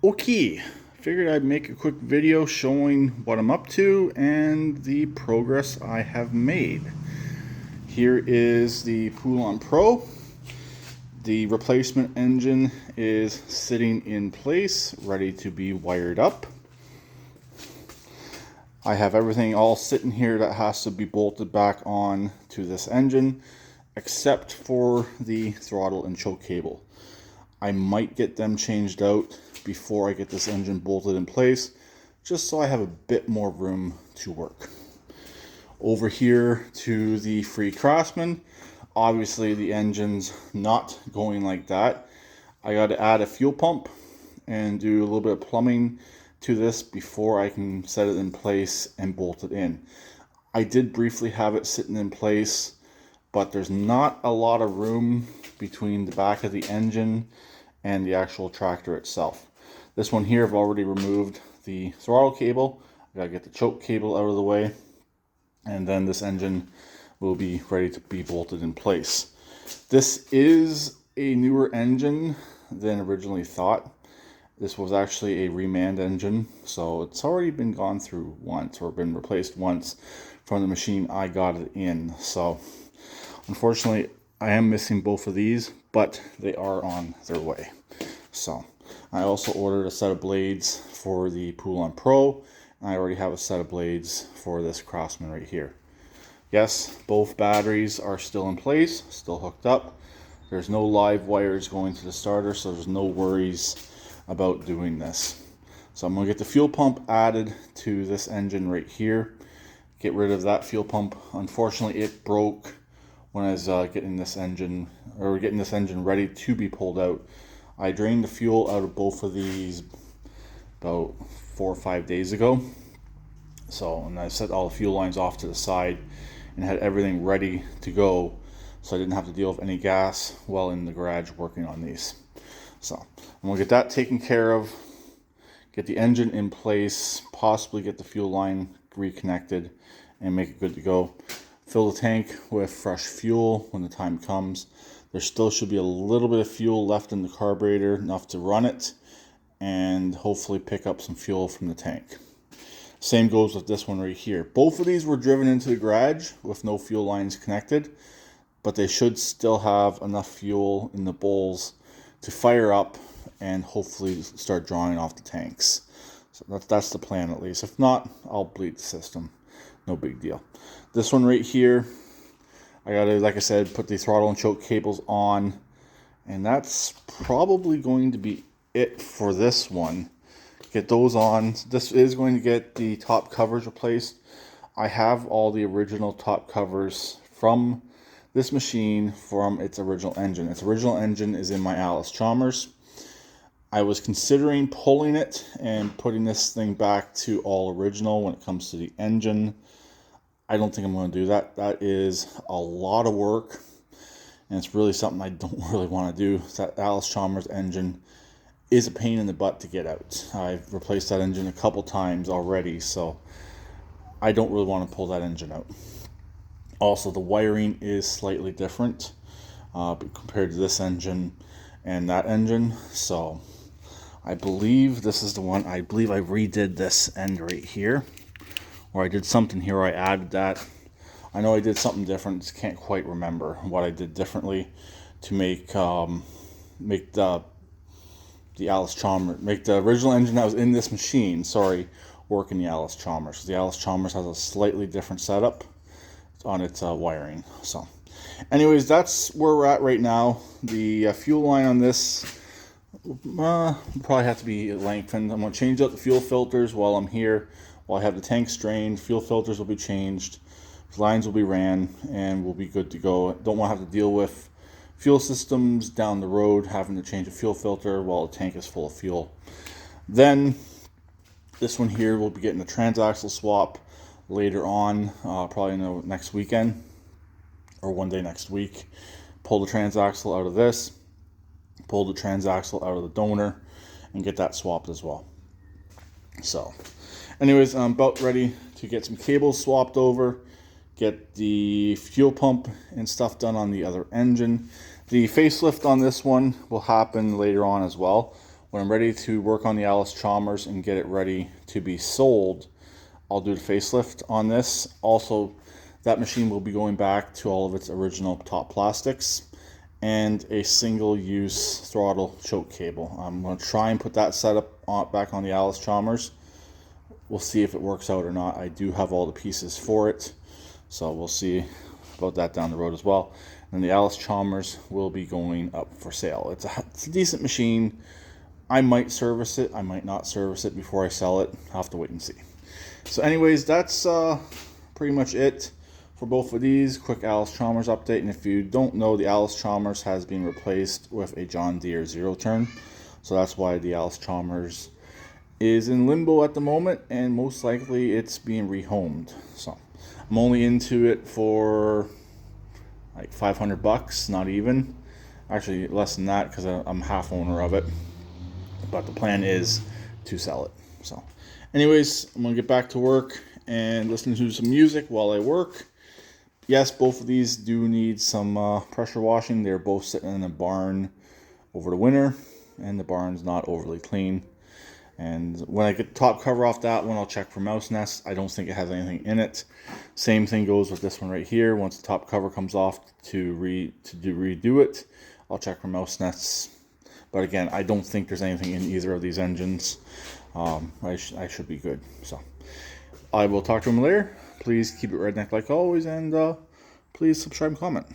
Okay, figured I'd make a quick video showing what I'm up to and the progress I have made. Here is the Poulan Pro. The replacement engine is sitting in place, ready to be wired up. I have everything all sitting here that has to be bolted back on to this engine, except for the throttle and choke cable. I might get them changed out before I get this engine bolted in place, just so I have a bit more room to work. Over here to the free Craftsman, obviously the engine's not going like that. I got to add a fuel pump and do a little bit of plumbing to this before I can set it in place and bolt it in. I did briefly have it sitting in place, but there's not a lot of room between the back of the engine and the actual tractor itself. This one here, I've already removed the throttle cable. I gotta get the choke cable out of the way, and then this engine will be ready to be bolted in place. This is a newer engine than originally thought. This was actually a reman engine, so it's already been gone through once, or been replaced once from the machine I got it in. So unfortunately, I am missing both of these, but they are on their way. So I also ordered a set of blades for the Poulan Pro. I already have a set of blades for this Craftsman right here. Yes, both batteries are still in place, still hooked up. There's no live wires going to the starter, so there's no worries about doing this. So I'm going to get the fuel pump added to this engine right here. Get rid of that fuel pump. Unfortunately, it broke when I was getting this engine ready to be pulled out. I drained the fuel out of both of these about 4 or 5 days ago. So, and I set all the fuel lines off to the side and had everything ready to go, so I didn't have to deal with any gas while in the garage working on these. So I'm gonna get that taken care of, get the engine in place, possibly get the fuel line reconnected and make it good to go. Fill the tank with fresh fuel when the time comes. There still should be a little bit of fuel left in the carburetor, enough to run it, and hopefully pick up some fuel from the tank. Same goes with this one right here. Both of these were driven into the garage with no fuel lines connected, but they should still have enough fuel in the bowls to fire up and hopefully start drawing off the tanks. So that's the plan, at least. If not, I'll bleed the system. No big deal. This one right here, I gotta, like I said, put the throttle and choke cables on, and that's probably going to be it for this one. Get those on. This is going to get the top covers replaced. I have all the original top covers from this machine from its original engine. Its original engine is in my Allis-Chalmers. I was considering pulling it and putting this thing back to all original when it comes to the engine. I don't think I'm going to do that. That is a lot of work, and it's really something I don't really want to do. That Allis-Chalmers engine is a pain in the butt to get out. I've replaced that engine a couple times already, so I don't really want to pull that engine out. Also, the wiring is slightly different compared to this engine and that engine. So I believe this is the one. I believe I redid this end right here, or I did something here. I added that. I know I did something different. Just can't quite remember what I did differently to make the Allis-Chalmers, make the original engine that was in this machine, work in the Allis-Chalmers. The Allis-Chalmers has a slightly different setup on its wiring. So anyways, that's where we're at right now. The fuel line on this probably have to be lengthened. I'm going to change out the fuel filters while I'm here. While I have the tanks drained, fuel filters will be changed, lines will be ran, and we'll be good to go. Don't want to have to deal with fuel systems down the road, having to change a fuel filter while the tank is full of fuel. Then this one here, we'll be getting a transaxle swap later on, probably next weekend or one day next week. Pull the transaxle out of this, pull the transaxle out of the donor, and get that swapped as well. So anyways, I'm about ready to get some cables swapped over, get the fuel pump and stuff done on the other engine. The facelift on this one will happen later on as well. When I'm ready to work on the Alice Chalmers and get it ready to be sold, I'll do the facelift on this. Also, that machine will be going back to all of its original top plastics and a single-use throttle choke cable. I'm going to try and put that setup back on the Alice Chalmers. We'll see if it works out or not. I do have all the pieces for it, so we'll see about that down the road as well. And the Alice Chalmers will be going up for sale. It's a decent machine. I might service it. I might not service it before I sell it. I'll have to wait and see. So anyways, that's pretty much it for both of these. Quick Alice Chalmers update. And if you don't know, the Alice Chalmers has been replaced with a John Deere zero turn. So that's why the Alice Chalmers is in limbo at the moment, and most likely it's being rehomed. So I'm only into it for like 500 bucks, not even. Actually less than that, because I'm half owner of it. But the plan is to sell it. So anyways, I'm gonna get back to work and listen to some music while I work. Yes, both of these do need some pressure washing. They're both sitting in a barn over the winter, and the barn's not overly clean. And when I get the top cover off that one, I'll check for mouse nests. I don't think it has anything in it. Same thing goes with this one right here. Once the top cover comes off to redo it, I'll check for mouse nests. But again, I don't think there's anything in either of these engines. I should be good. So I will talk to them later. Please keep it redneck like always, and please subscribe and comment.